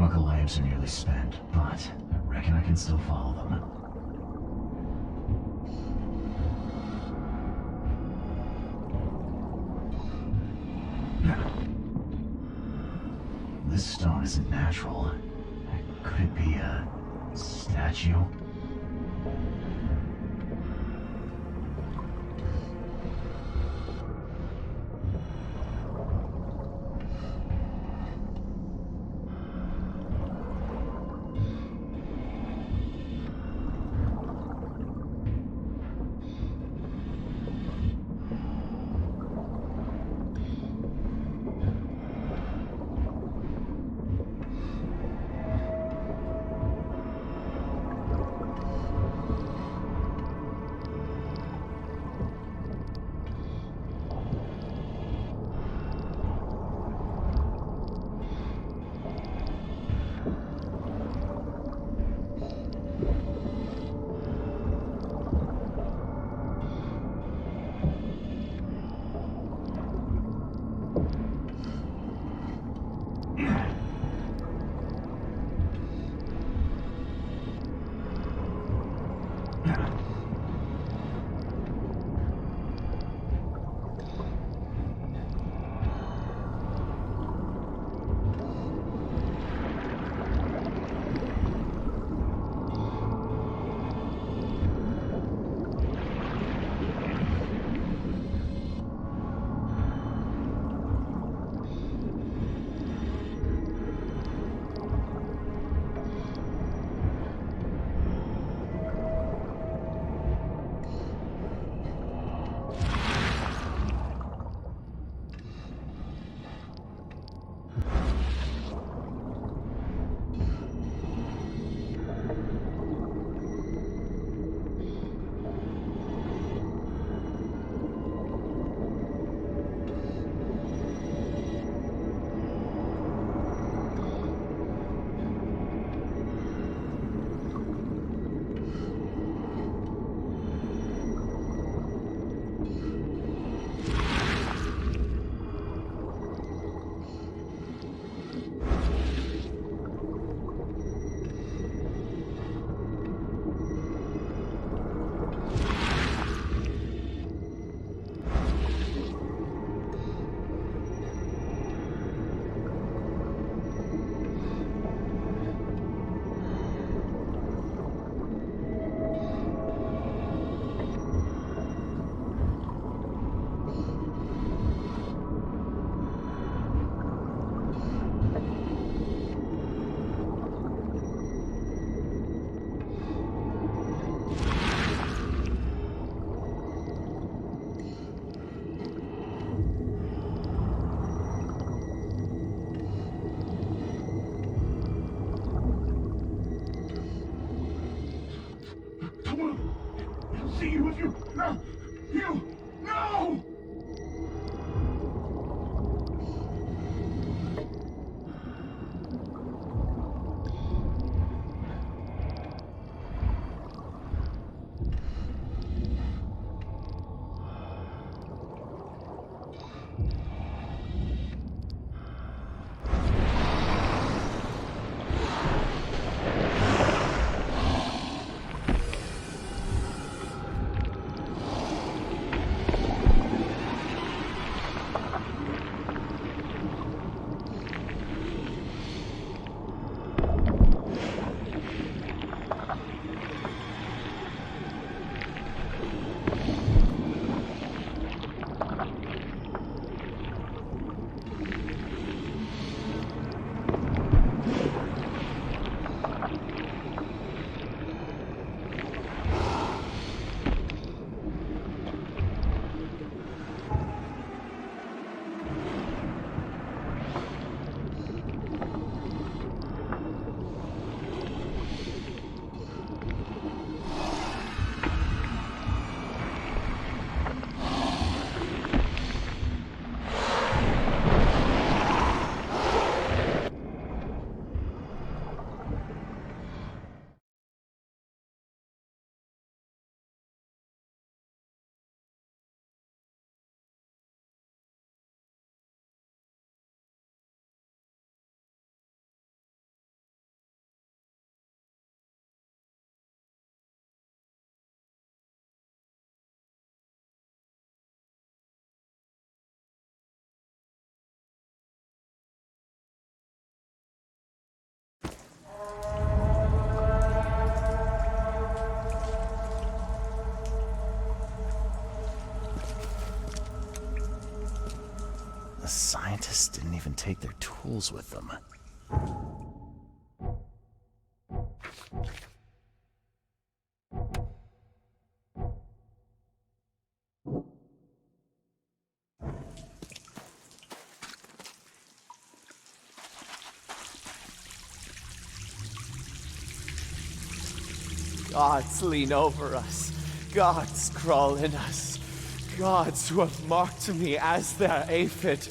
chemical lamps are nearly spent, but I reckon I can still follow them. This stone isn't natural. Could it be a statue? See you if you... No! You! No! scientists didn't even take their tools with them. Gods lean over us. Gods crawl in us. Gods who have marked me as their aphid.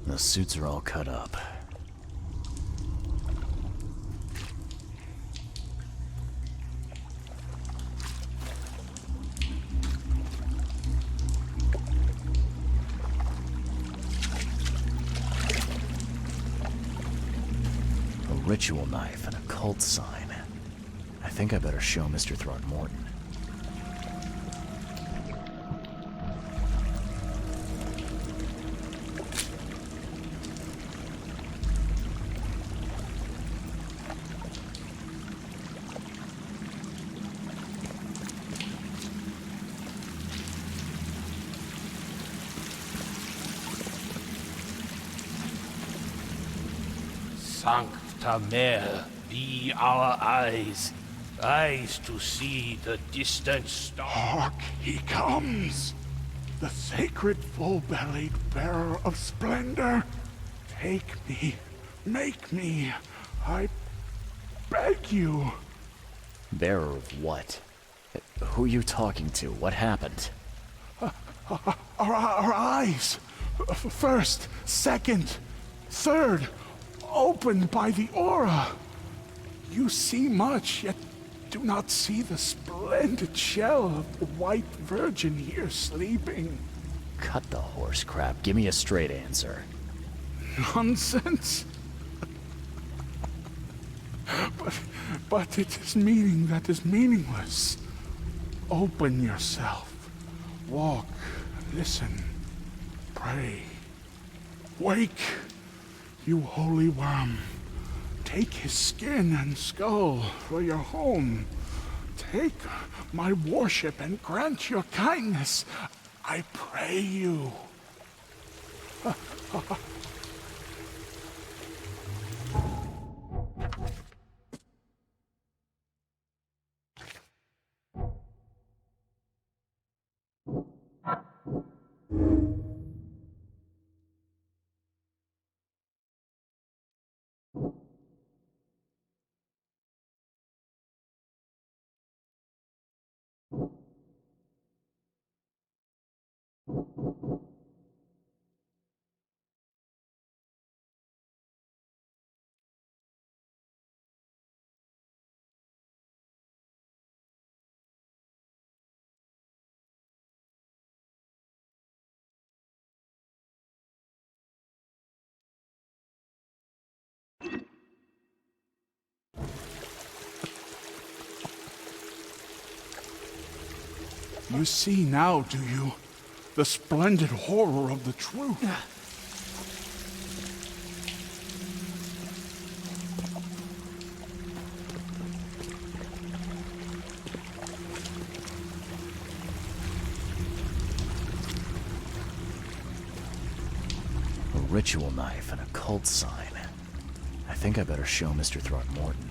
The suits are all cut up. A ritual knife and a cult sign. I think I better show Mr. Throckmorton. Sancta Mare, be our eyes, eyes to see the distant star. Hark, he comes! The sacred full-bellied bearer of splendor. Take me, make me, I beg you. Bearer of what? Who are you talking to? What happened? Our eyes, first, second, third, opened by the aura. You see much, yet do not see the splendid shell of the white virgin here sleeping. Cut the horse crap. Give me a straight answer. Nonsense. But it is meaning that is meaningless. Open yourself. Walk, listen, pray. Wake, you holy worm. Take his skin and skull for your home. Take my worship and grant your kindness. I pray you. You see now, do you? The splendid horror of the truth. A ritual knife and a cult sign. I think I better show Mr. Throckmorton.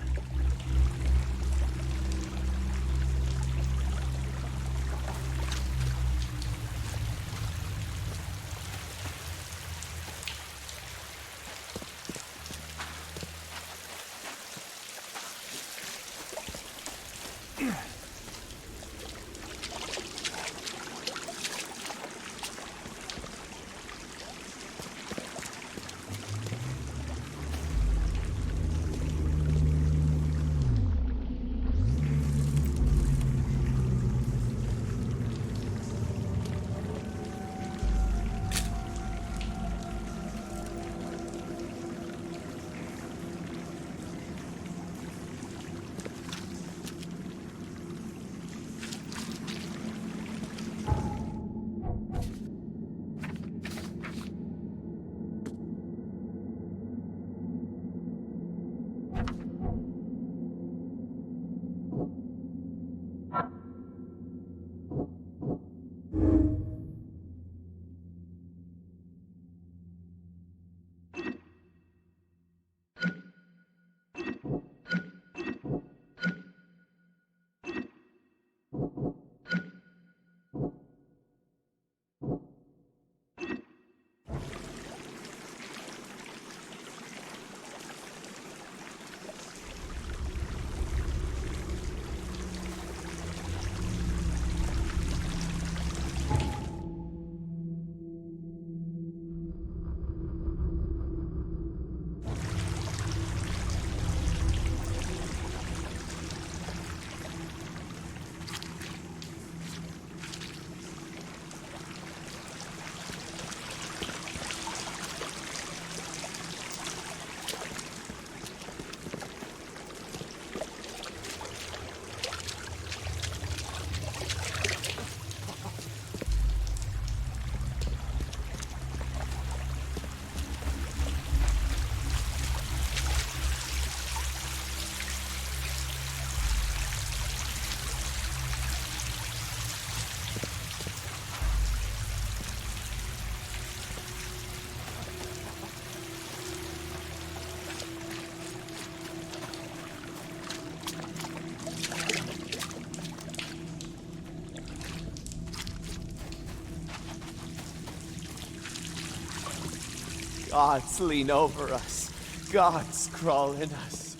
Gods lean over us. Gods crawl in us.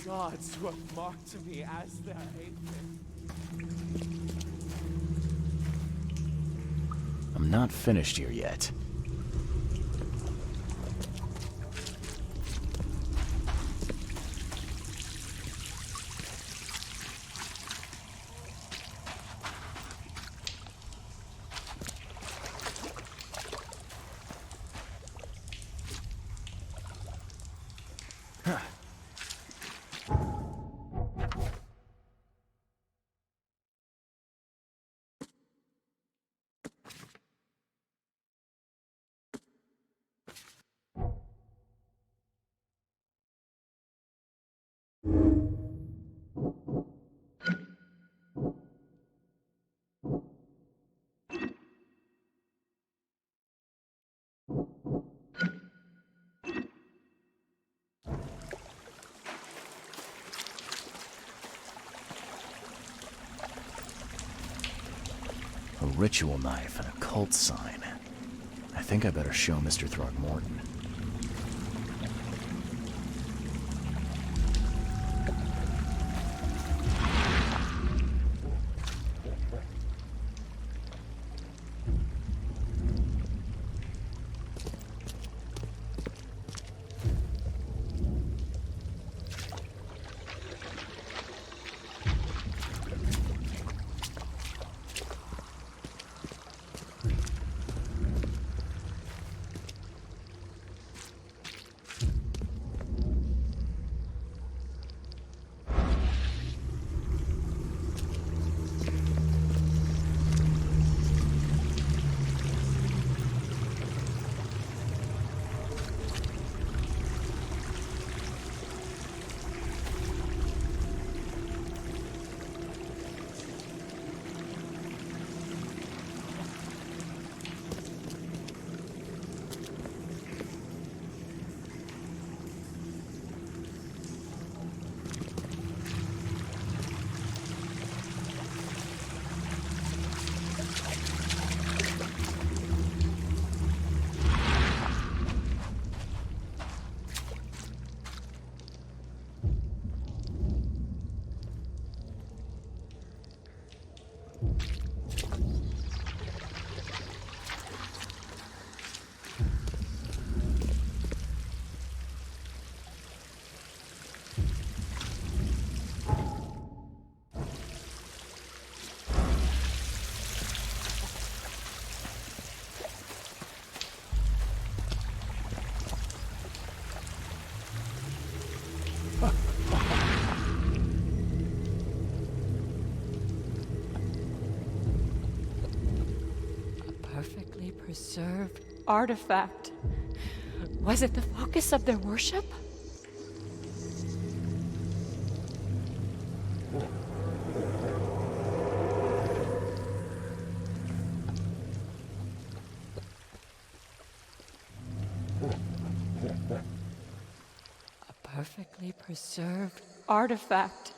Gods who have marked to me as their aphid. I'm not finished here yet. A ritual knife and a cult sign. I think I better show Mr. Throgmorton. Perfectly preserved artifact. Was it the focus of their worship? A perfectly preserved artifact.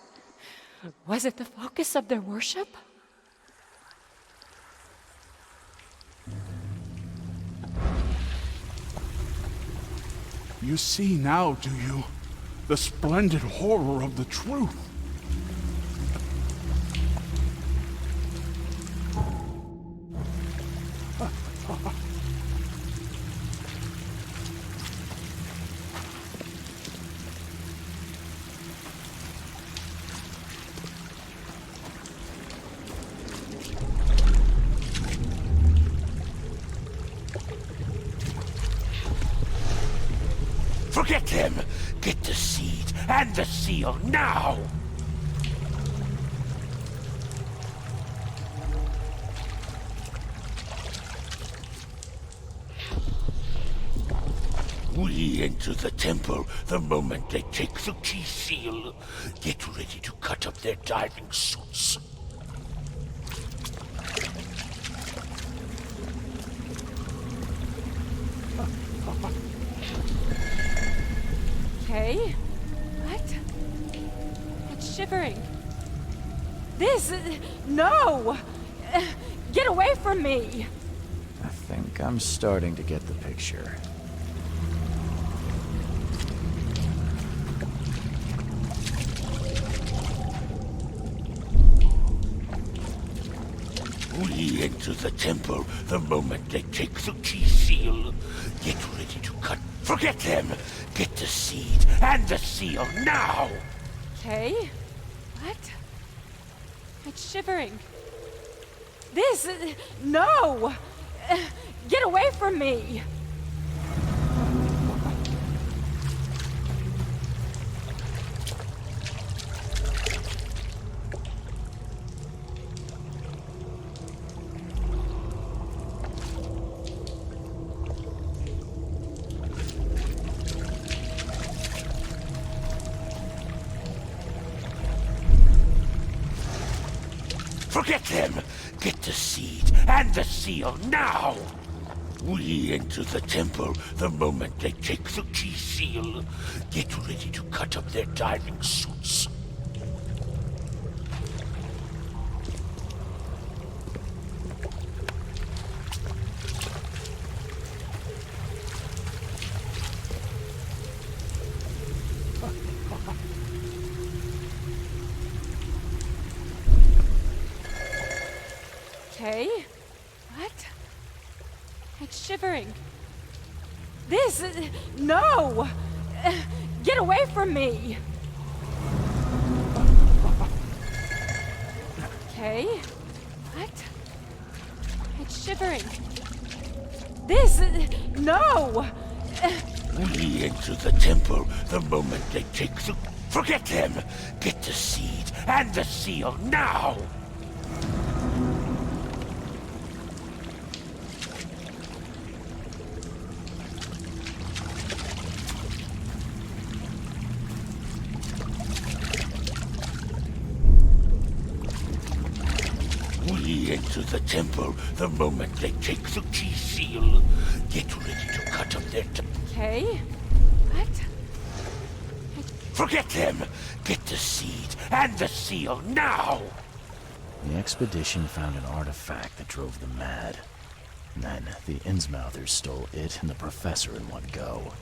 Was it the focus of their worship? You see now, do you? The splendid horror of the truth. Forget him! Get the seed and the seal now! We enter the temple the moment they take the key seal. Get ready to cut up their diving suits. Okay. What? It's shivering. This... No! Get away from me! I think I'm starting to get the picture. We enter the temple the moment they take the key seal. Get ready to cut. Forget them! Get the seed and the seal now! Okay. What? It's shivering. This... No! Get away from me! Forget them! Get the seed and the seal now! We enter the temple the moment they take the key seal. Get ready to cut up their diving suits. Okay. What? It's shivering. This... No! Get away from me! Okay. What? It's shivering. This... No! We enter the temple the moment they take the... Forget them! Get the seed and the seal now! We enter the temple the moment they take the key seal. Get ready to cut up their... Okay. What? Forget them! Get the seed and the seal now! The expedition found an artifact that drove them mad. Then, the Innsmouthers stole it and the professor in one go.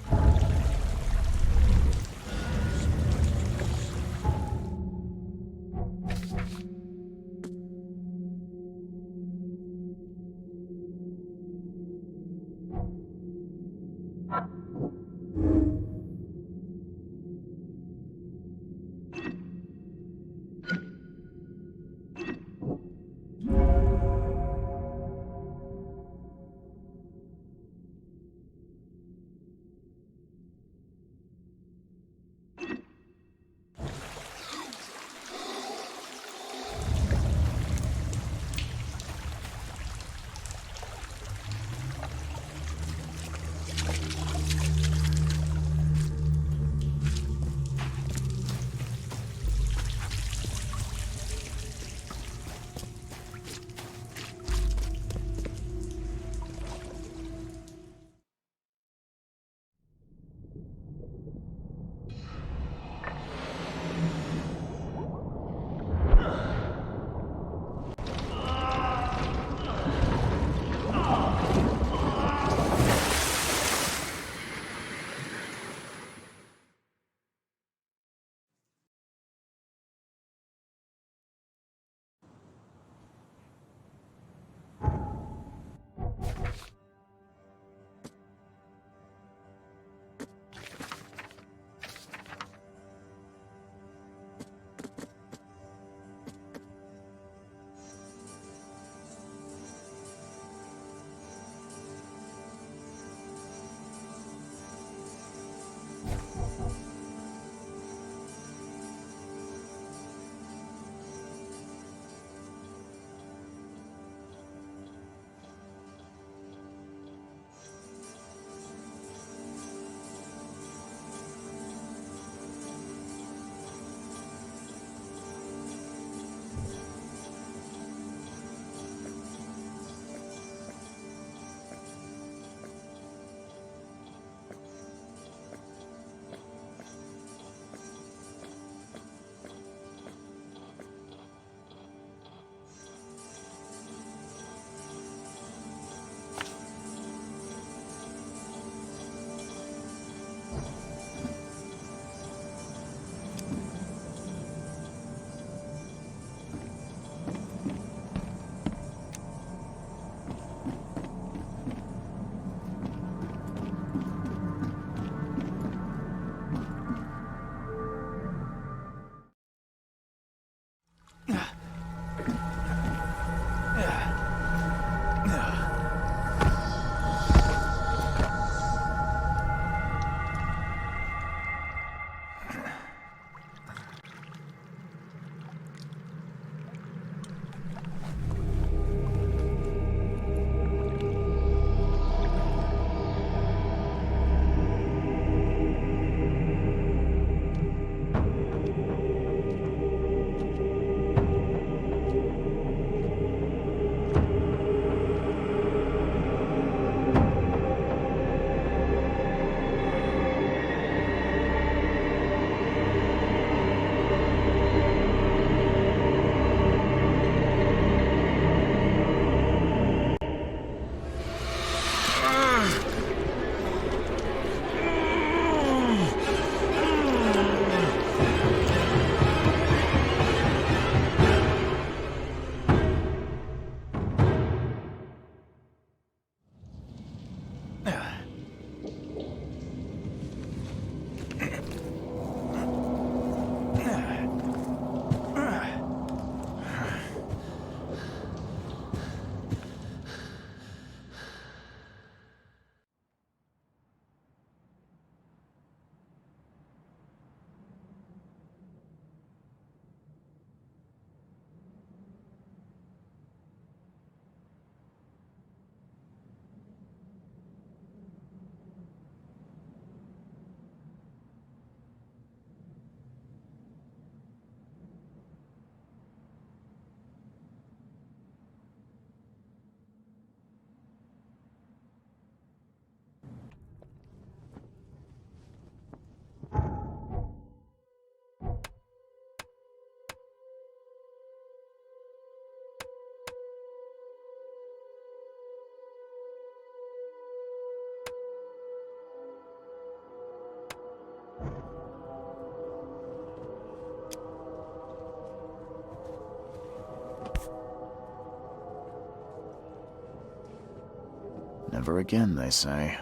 Never again, they say.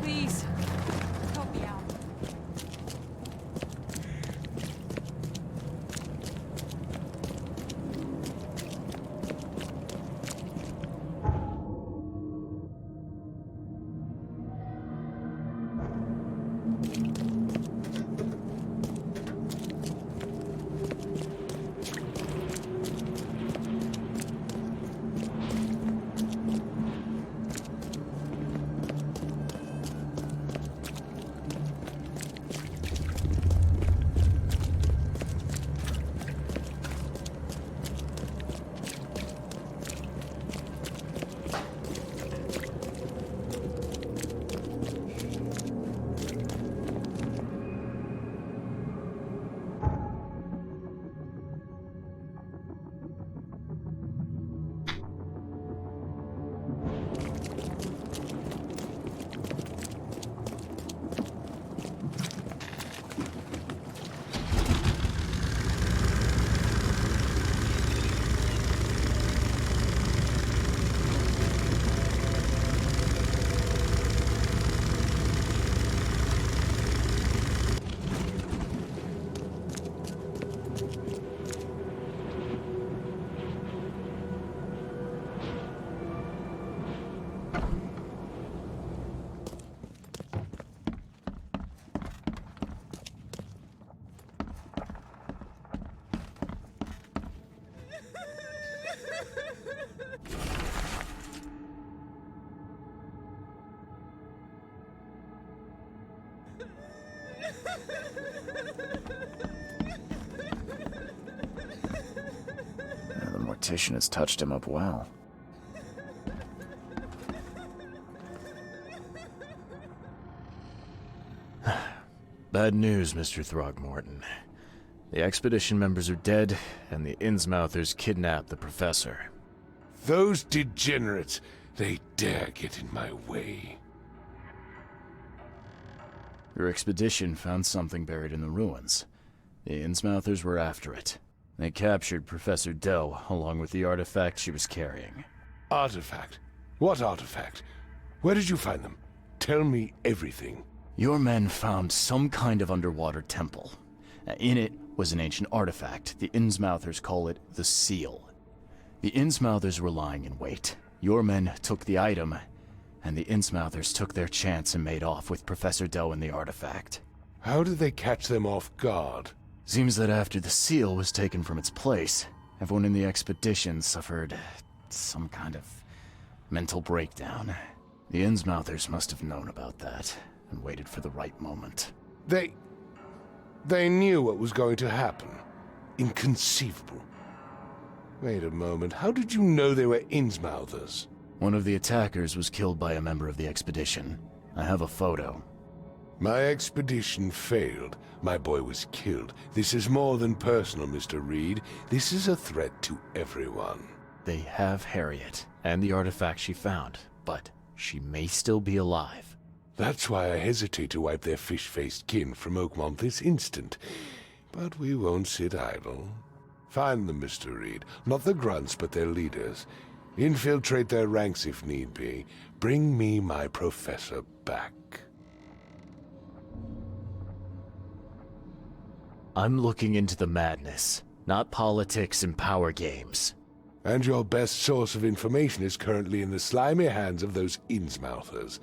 Please, help me out. The mortician has touched him up well. Bad news, Mr. Throgmorton. The expedition members are dead, and the Innsmouthers kidnapped the professor. Those degenerates, they dare get in my way. Your expedition found something buried in the ruins. The Innsmouthers were after it. They captured Professor Doe, along with the artifact she was carrying. Artifact? What artifact? Where did you find them? Tell me everything. Your men found some kind of underwater temple. In it was an ancient artifact. The Innsmouthers call it the Seal. The Innsmouthers were lying in wait. Your men took the item, and the Innsmouthers took their chance and made off with Professor Doe and the artifact. How did they catch them off guard? Seems that after the seal was taken from its place, everyone in the expedition suffered some kind of mental breakdown. The Innsmouthers must have known about that and waited for the right moment. They knew what was going to happen. Inconceivable. Wait a moment, how did you know they were Innsmouthers? One of the attackers was killed by a member of the expedition. I have a photo. My expedition failed. My boy was killed. This is more than personal, Mr. Reed. This is a threat to everyone. They have Harriet and the artifact she found, but she may still be alive. That's why I hesitate to wipe their fish-faced kin from Oakmont this instant. But we won't sit idle. Find them, Mr. Reed. Not the grunts, but their leaders. Infiltrate their ranks if need be. Bring me my professor back. I'm looking into the madness, not politics and power games. And your best source of information is currently in the slimy hands of those Innsmouthers.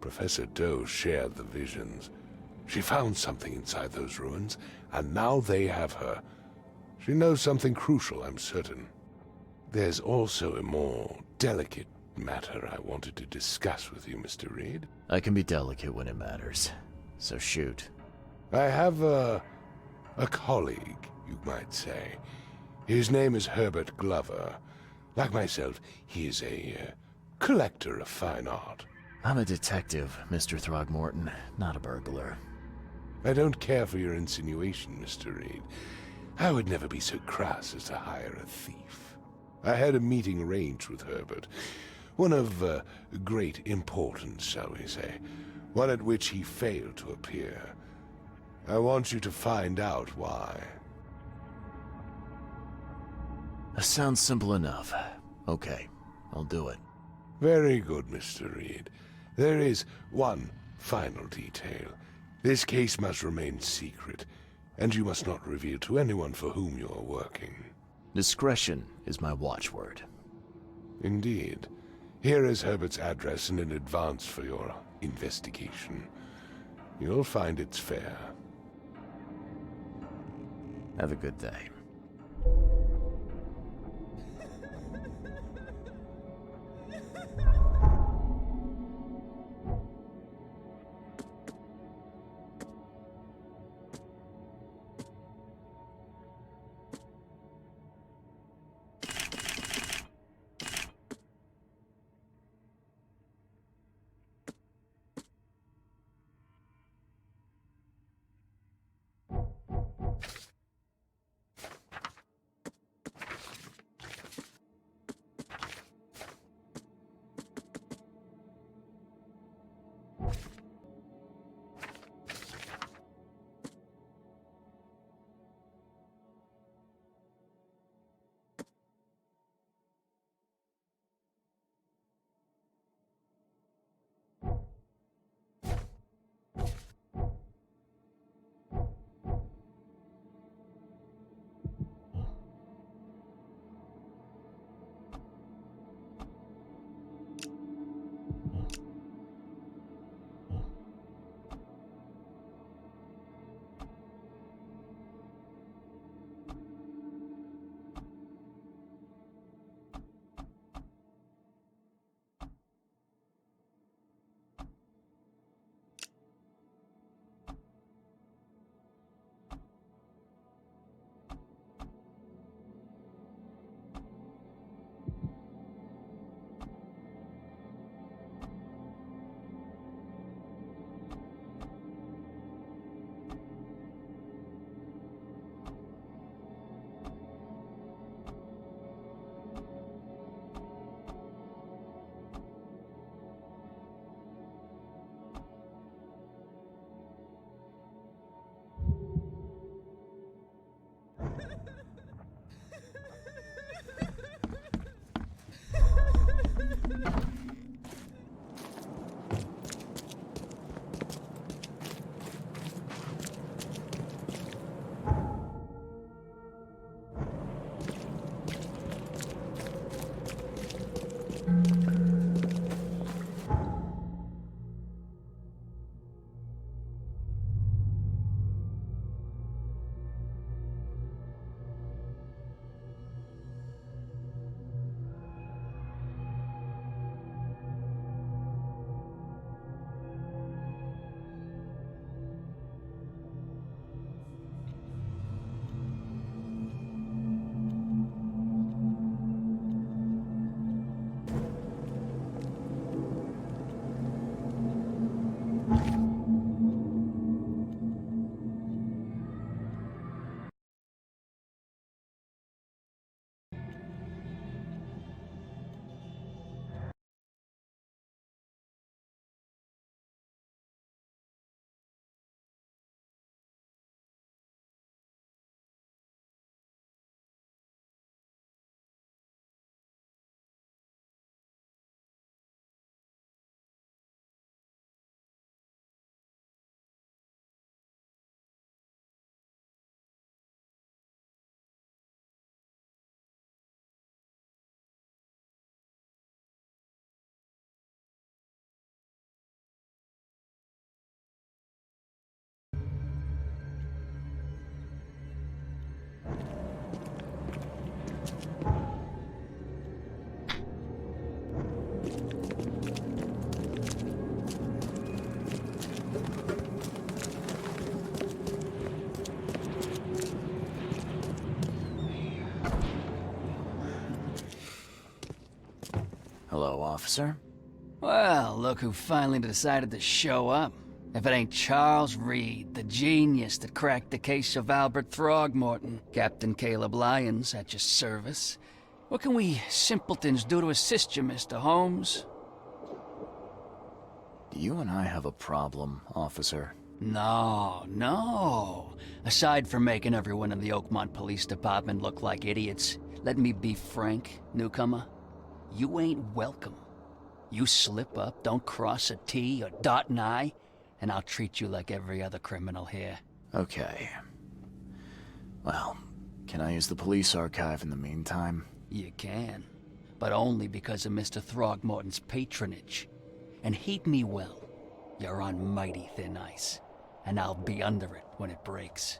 Professor Doe shared the visions. She found something inside those ruins, and now they have her. She knows something crucial, I'm certain. There's also a more delicate matter I wanted to discuss with you, Mr. Reed. I can be delicate when it matters, so shoot. I have a colleague, you might say. His name is Herbert Glover. Like myself, he is a collector of fine art. I'm a detective, Mr. Throgmorton, not a burglar. I don't care for your insinuation, Mr. Reed. I would never be so crass as to hire a thief. I had a meeting arranged with Herbert. One of great importance, shall we say. One at which he failed to appear. I want you to find out why. That sounds simple enough. Okay, I'll do it. Very good, Mr. Reed. There is one final detail. This case must remain secret, and you must not reveal to anyone for whom you are working. Discretion is my watchword. Indeed. Here is Herbert's address and in advance for your investigation. You'll find it's fair. Have a good day. Hello, officer. Well, look who finally decided to show up. If it ain't Charles Reed, the genius that cracked the case of Albert Throgmorton. Captain Caleb Lyons at your service. What can we simpletons do to assist you, Mr. Holmes? Do you and I have a problem, officer? No. Aside from making everyone in the Oakmont Police Department look like idiots, let me be frank, newcomer. You ain't welcome. You slip up, don't cross a T or dot an I, and I'll treat you like every other criminal here. Okay. Well, can I use the police archive in the meantime? You can, but only because of Mr. Throgmorton's patronage. And heed me well, you're on mighty thin ice, and I'll be under it when it breaks.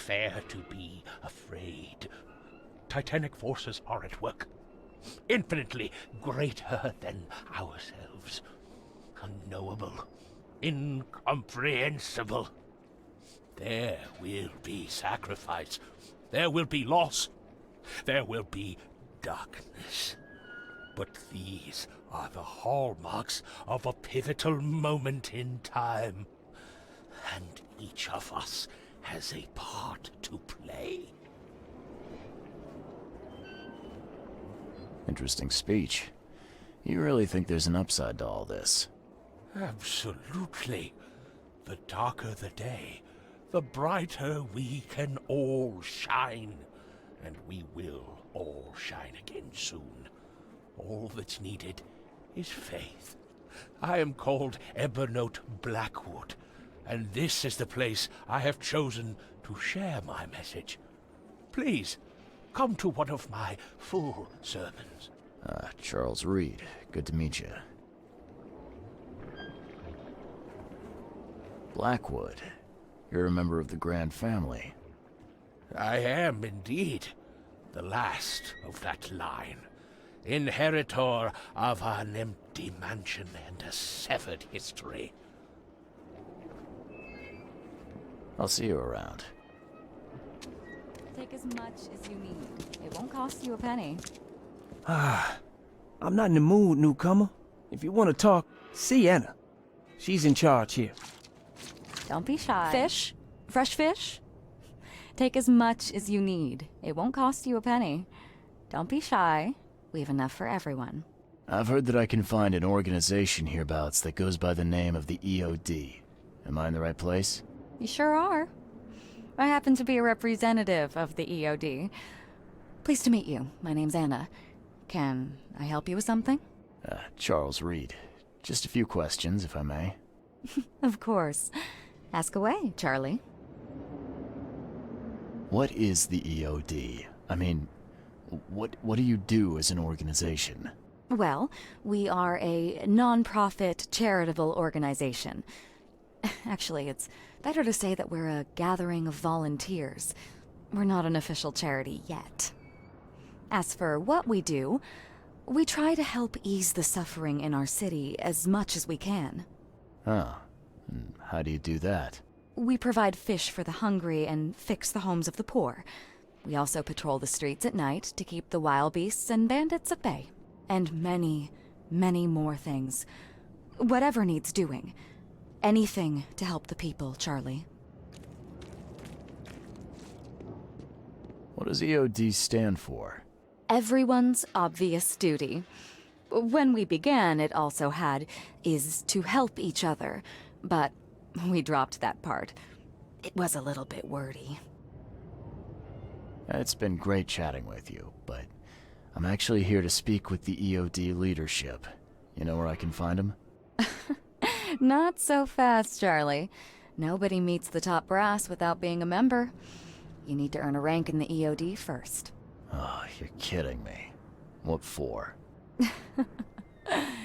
fair to be afraid. Titanic forces are at work, infinitely greater than ourselves. Unknowable, incomprehensible. There will be sacrifice. There will be loss. There will be darkness. But these are the hallmarks of a pivotal moment in time. And each of us has a part to play. Interesting speech. You really think there's an upside to all this? Absolutely. The darker the day, the brighter we can all shine. And we will all shine again soon. All that's needed is faith. I am called Ebernote Blackwood, and this is the place I have chosen to share my message. Please, come to one of my full sermons. Charles Reed. Good to meet you. Blackwood. You're a member of the Grand Family. I am indeed the last of that line. Inheritor of an empty mansion and a severed history. I'll see you around. Take as much as you need. It won't cost you a penny. I'm not in the mood, newcomer. If you want to talk, see Anna. She's in charge here. Don't be shy. Fish? Fresh fish? Take as much as you need. It won't cost you a penny. Don't be shy. We have enough for everyone. I've heard that I can find an organization hereabouts that goes by the name of the EOD. Am I in the right place? You sure are. I happen to be a representative of the EOD. Pleased to meet you. My name's Anna. Can I help you with something? Charles Reed. Just a few questions, if I may. Of course. Ask away, Charlie. What is the EOD? I mean, what do you do as an organization? Well, we are a non-profit charitable organization. Actually, it's better to say that we're a gathering of volunteers. We're not an official charity yet. As for what we do, we try to help ease the suffering in our city as much as we can. Oh, how do you do that? We provide fish for the hungry and fix the homes of the poor. We also patrol the streets at night to keep the wild beasts and bandits at bay. And many, many more things. Whatever needs doing. Anything to help the people, Charlie. What does EOD stand for? Everyone's obvious duty. When we began, it also had, is to help each other. But we dropped that part. It was a little bit wordy. It's been great chatting with you, but I'm actually here to speak with the EOD leadership. You know where I can find them? Not so fast, Charlie. Nobody meets the top brass without being a member. You need to earn a rank in the EOD first. Oh, you're kidding me. What for?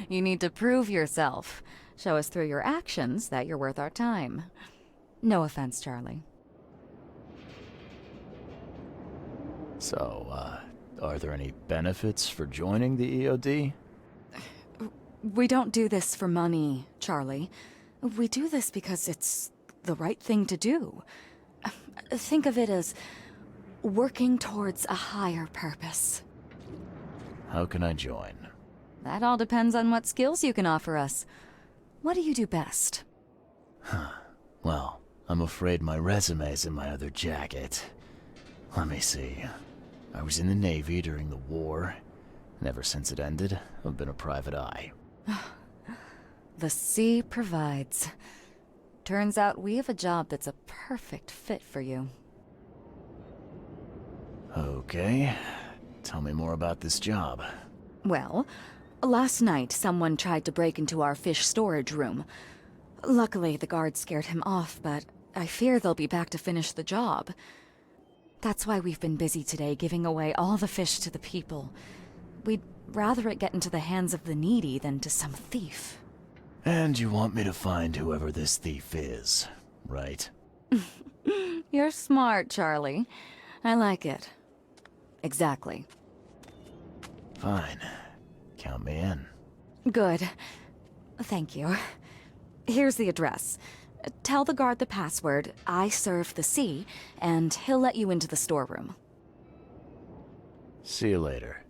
You need to prove yourself. Show us through your actions that you're worth our time. No offense, Charlie. So, are there any benefits for joining the EOD? We don't do this for money, Charlie. We do this because it's the right thing to do. Think of it as working towards a higher purpose. How can I join? That all depends on what skills you can offer us. What do you do best? Well, I'm afraid my resume's in my other jacket. Let me see. I was in the Navy during the war, and ever since it ended, I've been a private eye. The sea provides. Turns out we have a job that's a perfect fit for you. Okay. Tell me more about this job. Well, last night someone tried to break into our fish storage room. Luckily, the guards scared him off, but I fear they'll be back to finish the job. That's why we've been busy today giving away all the fish to the people. We'd rather it get into the hands of the needy than to some thief. And you want me to find whoever this thief is, right? You're smart, Charlie. I like it. Exactly. Fine. Count me in. Good. Thank you. Here's the address. Tell the guard the password, I serve the sea, and he'll let you into the storeroom. See you later.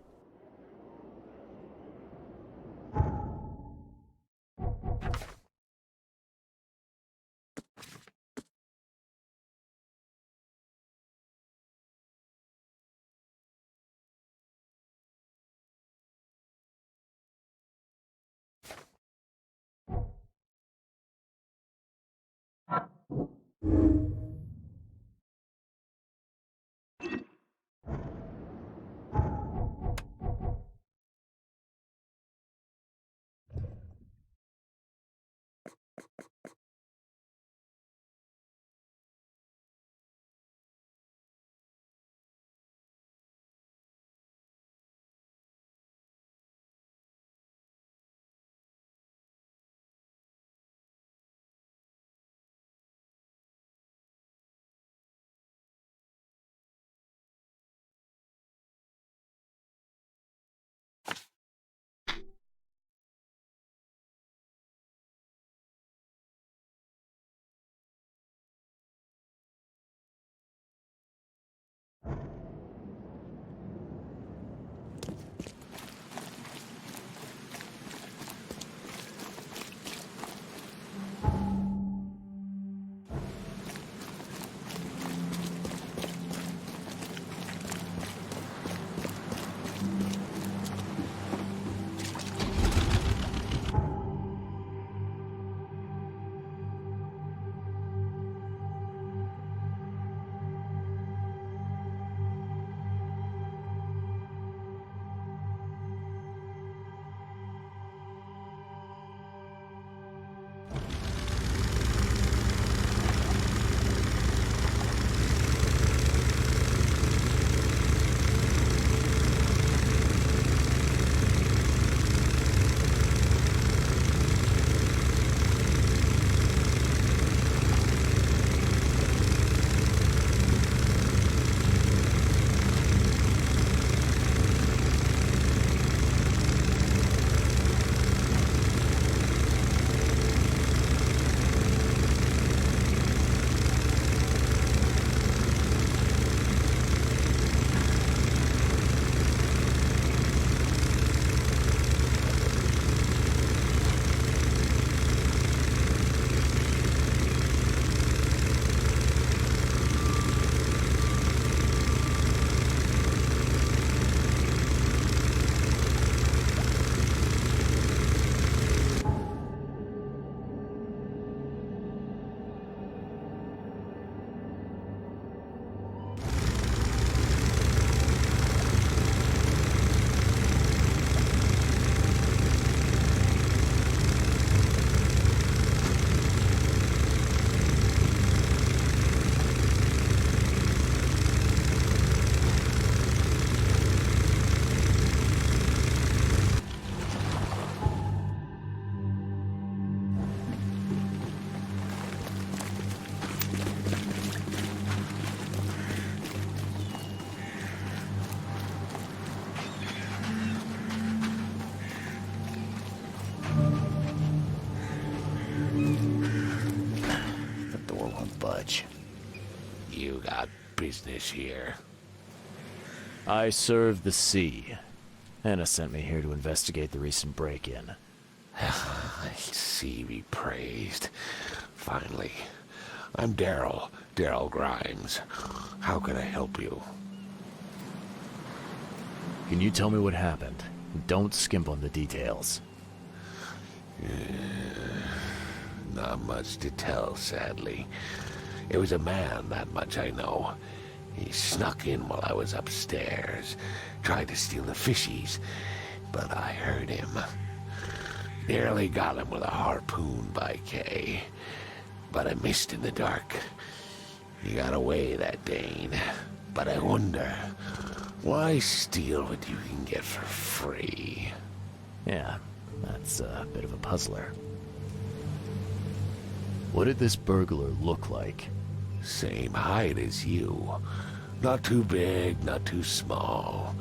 You got business here. I serve the sea. Anna sent me here to investigate the recent break-in. Sea be praised. Finally. I'm Daryl Grimes. How can I help you? Can you tell me what happened? Don't skimp on the details. Not much to tell, sadly. It was a man, that much I know. He snuck in while I was upstairs, tried to steal the fishies, but I heard him. Nearly got him with a harpoon by Kay, but I missed in the dark. He got away, that Dane, but I wonder, why steal what you can get for free? Yeah, that's a bit of a puzzler. What did this burglar look like? Same height as you. Not too big, not too small.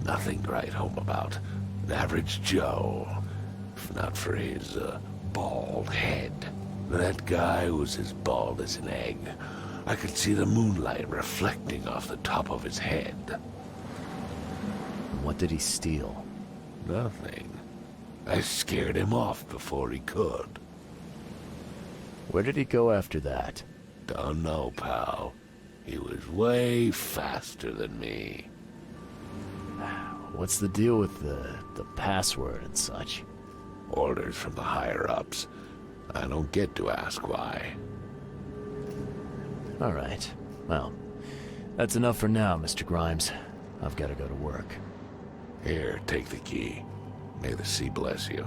Nothing to write home about. An average Joe. If not for his, bald head. That guy was as bald as an egg. I could see the moonlight reflecting off the top of his head. What did he steal? Nothing. I scared him off before he could. Where did he go after that? Don't know, pal. He was way faster than me. What's the deal with the password and such? Orders from the higher-ups. I don't get to ask why. All right. Well, that's enough for now, Mr. Grimes. I've got to go to work. Here, take the key. May the sea bless you.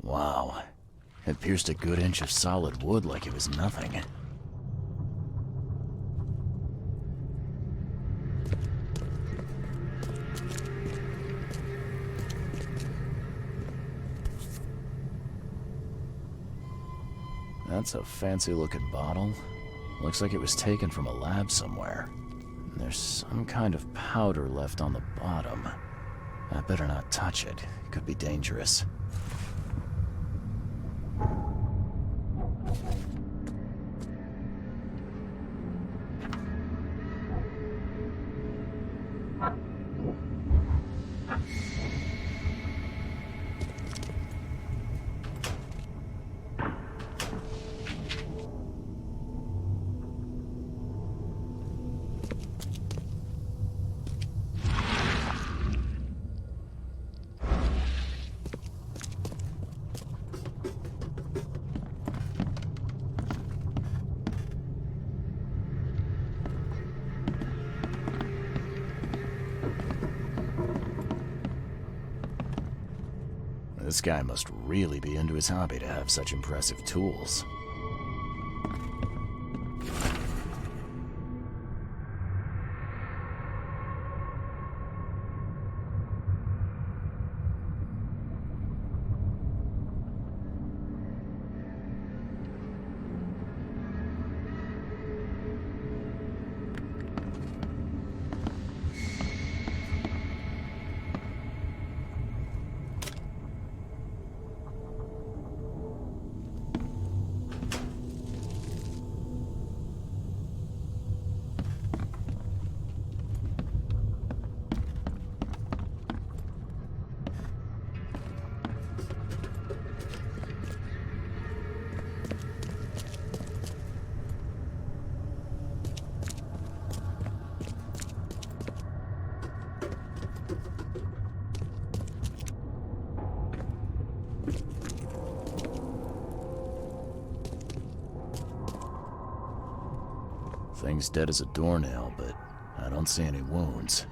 Wow. It pierced a good inch of solid wood like it was nothing. That's a fancy-looking bottle. Looks like it was taken from a lab somewhere. There's some kind of powder left on the bottom. I better not touch it. It could be dangerous. This guy must really be into his hobby to have such impressive tools. Thing's dead as a doornail, but I don't see any wounds.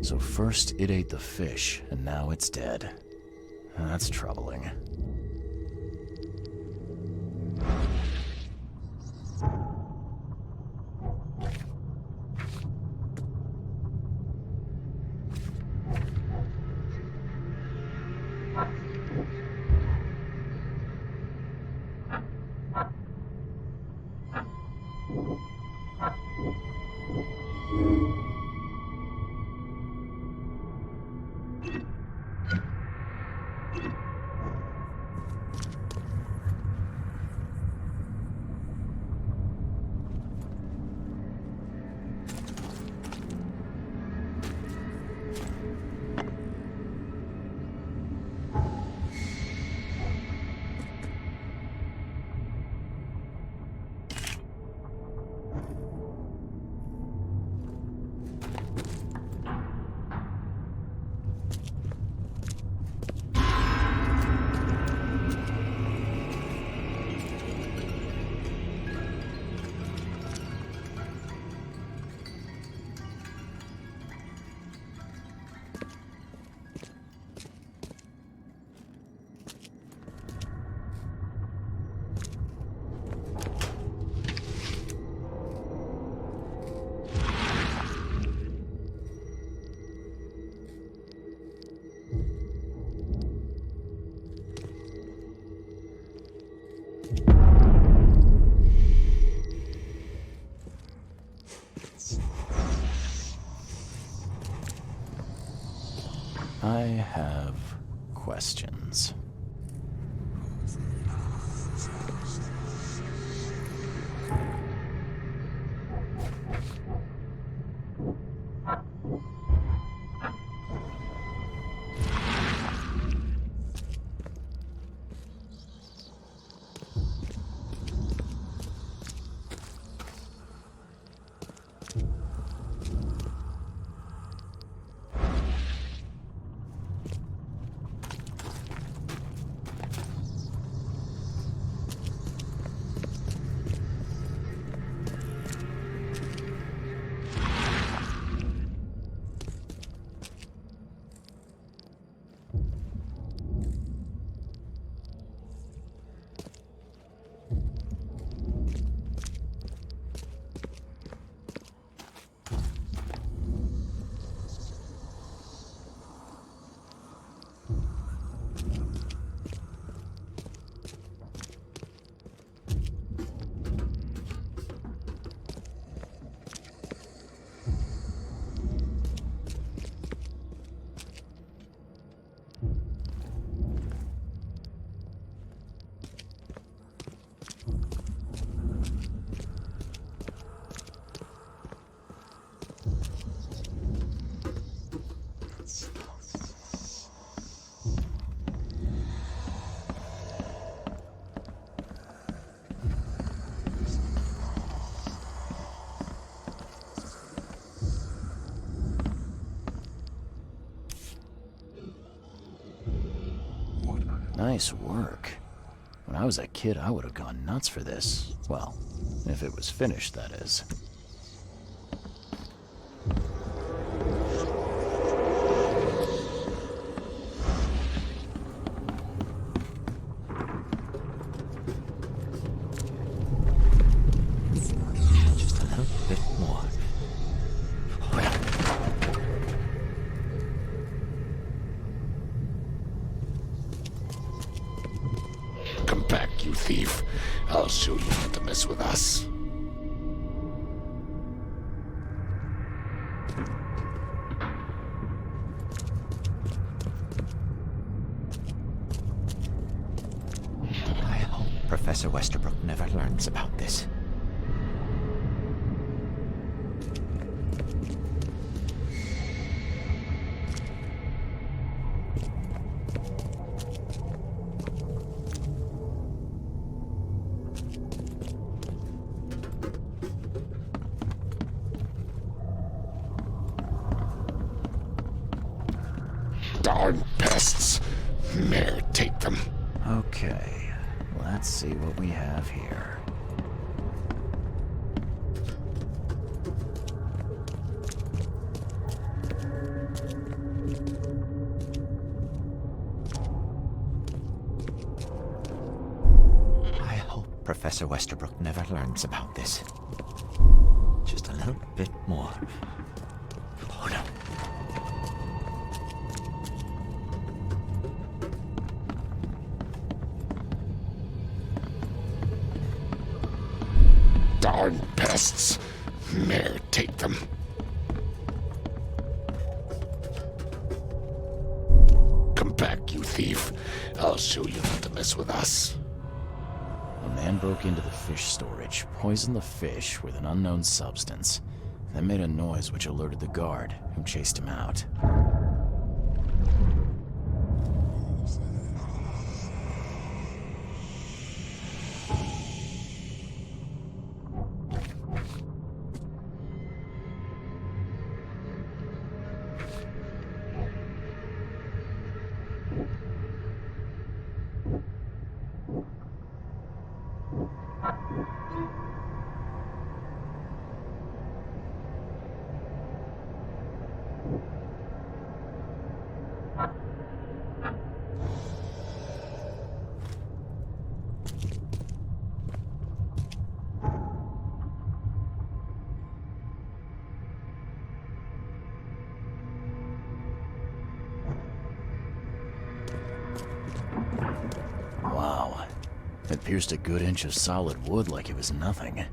So first it ate the fish, and now it's dead. That's troubling. have questions. Nice work. When I was a kid, I would have gone nuts for this. Well, if it was finished, that is. Just a little bit more. Come back, you thief. I'll show you not to mess with us. I hope Professor Westerbrook never learns about this. Darn pests. Mayor, take them. Okay, let's see what we have here. I hope Professor Westerbrook never learns about this. Just a little bit more. Oh no. Darn pests. Mayor, take them. Come back, you thief. I'll show you not to mess with us. A man broke into the fish storage, poisoned the fish with an unknown substance, then made a noise which alerted the guard, who chased him out. Wow. It pierced a good inch of solid wood like it was nothing.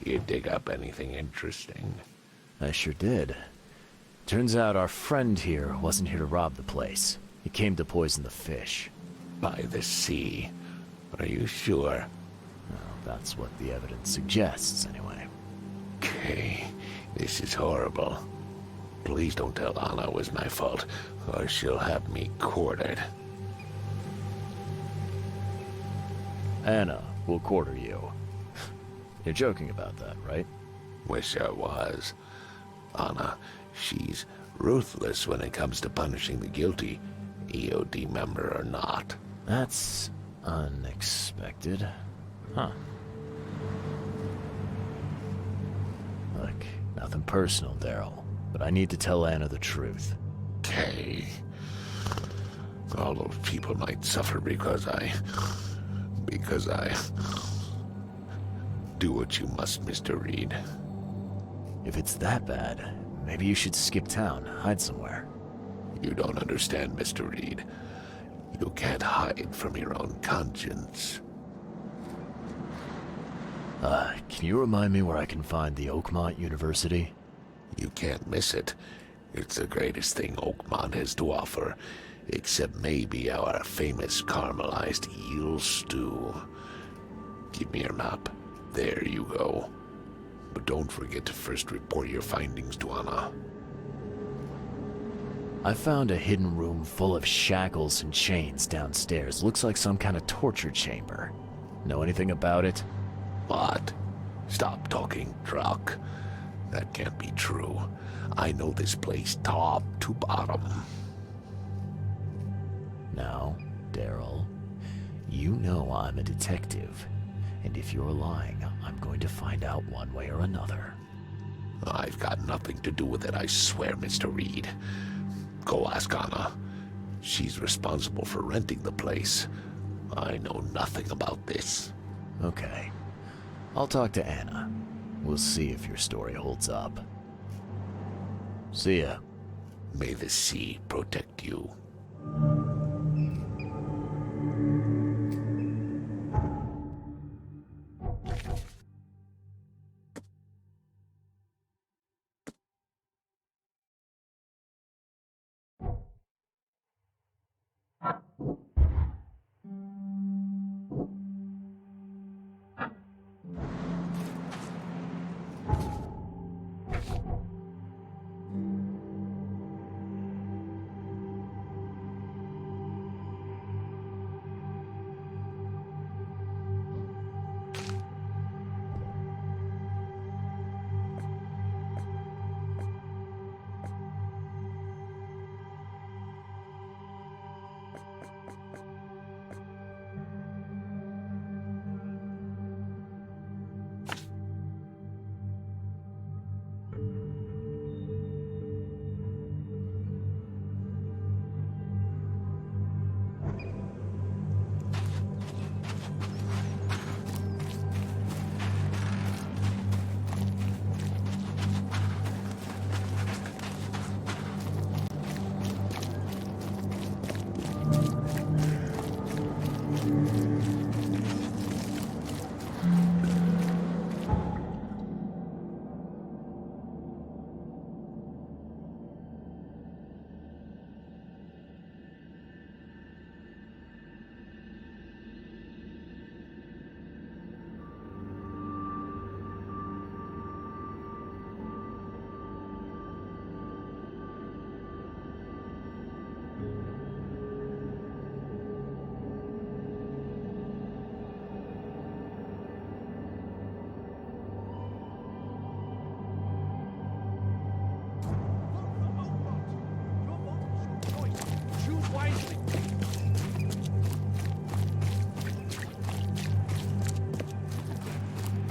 you dig up anything interesting? I sure did. Turns out our friend here wasn't here to rob the place. He came to poison the fish. By the sea. Are you sure? Well, that's what the evidence suggests, anyway. Okay, this is horrible. Please don't tell Anna it was my fault, or she'll have me quartered. Anna will quarter you. You're joking about that, right? Wish I was. Anna, she's ruthless when it comes to punishing the guilty, EOD member or not. That's unexpected. Huh. Look, nothing personal, Daryl, but I need to tell Anna the truth. Okay. All those people might suffer because I do what you must, Mr. Reed. If it's that bad, maybe you should skip town, hide somewhere. You don't understand, Mr. Reed. You can't hide from your own conscience. Can you remind me where I can find the Oakmont University? You can't miss it. It's the greatest thing Oakmont has to offer, except maybe our famous caramelized eel stew. Give me your map. There you go. But don't forget to first report your findings to Anna. I found a hidden room full of shackles and chains downstairs. Looks like some kind of torture chamber. Know anything about it? What? Stop talking drunk. That can't be true. I know this place top to bottom. Now, Daryl, you know I'm a detective. And if you're lying, I'm going to find out one way or another. I've got nothing to do with it, I swear, Mr. Reed. Go ask Anna. She's responsible for renting the place. I know nothing about this. Okay. I'll talk to Anna. We'll see if your story holds up. See ya. May the sea protect you.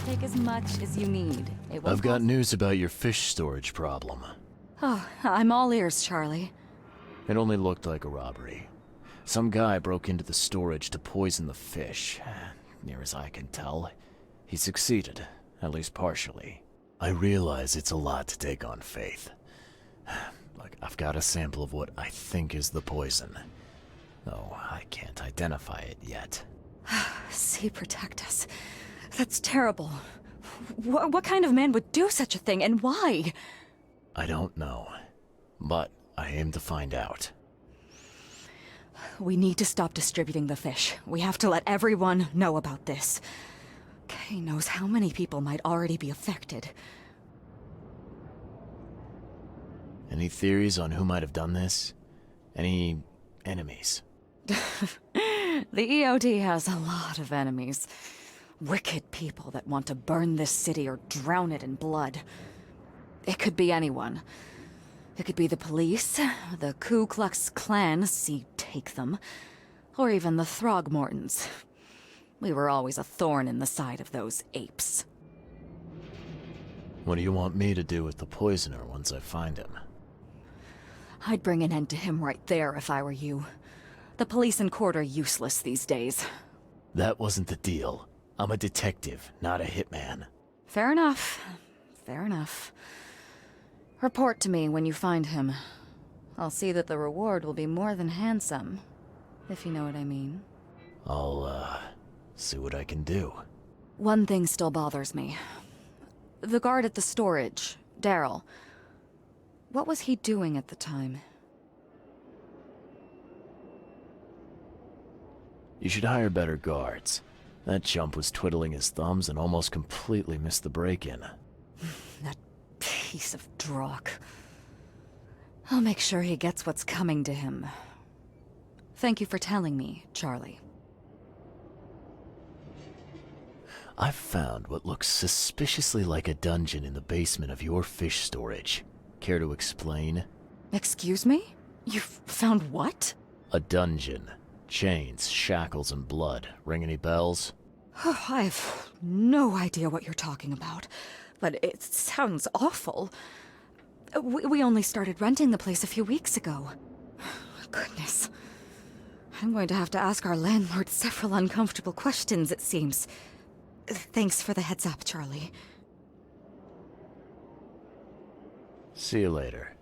Take as much as you need. It won't I've got cost- news about your fish storage problem. Oh, I'm all ears, Charlie. It only looked like a robbery. Some guy broke into the storage to poison the fish. Near as I can tell, he succeeded, at least partially. I realize it's a lot to take on faith. Look, I've got a sample of what I think is the poison, though I can't identify it yet. Sea protect us. That's terrible. What kind of man would do such a thing, and why? I don't know, but I aim to find out. We need to stop distributing the fish. We have to let everyone know about this. Kay knows how many people might already be affected. Any theories on who might have done this? Any enemies? The EOD has a lot of enemies. Wicked people that want to burn this city or drown it in blood. It could be anyone. It could be the police, the Ku Klux Klan, see, take them, or even the Throgmortons. We were always a thorn in the side of those apes. What do you want me to do with the poisoner once I find him? I'd bring an end to him right there if I were you. The police and court are useless these days. That wasn't the deal. I'm a detective, not a hitman. Fair enough. Fair enough. Report to me when you find him. I'll see that the reward will be more than handsome, if you know what I mean. I'll, see what I can do. One thing still bothers me. The guard at the storage, Daryl. What was he doing at the time? You should hire better guards. That chump was twiddling his thumbs and almost completely missed the break-in. That piece of drock. I'll make sure he gets what's coming to him. Thank you for telling me, Charlie. I've found what looks suspiciously like a dungeon in the basement of your fish storage. Care to explain? Excuse me? You've found what? A dungeon. Chains, shackles, and blood. Ring any bells? I've no idea what you're talking about, but it sounds awful. We only started renting the place a few weeks ago. Goodness. I'm going to have to ask our landlord several uncomfortable questions, it seems. Thanks for the heads up, Charlie. See you later.